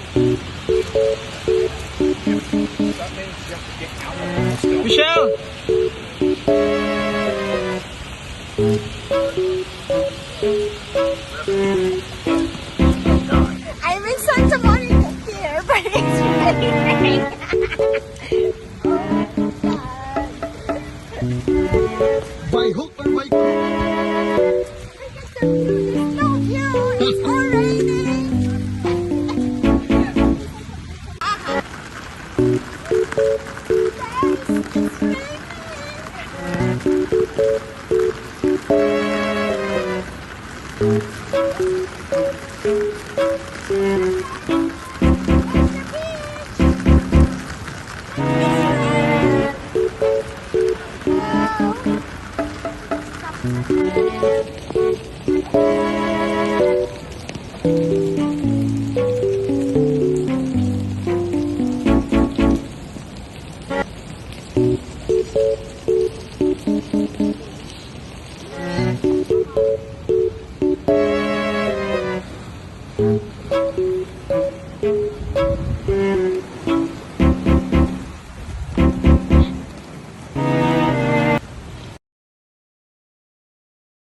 That means you have to get out of the stuff. Michelle! I'm in Santa Monica Pier, but it's raining. By hook or by crook? There's no view. It's all raining.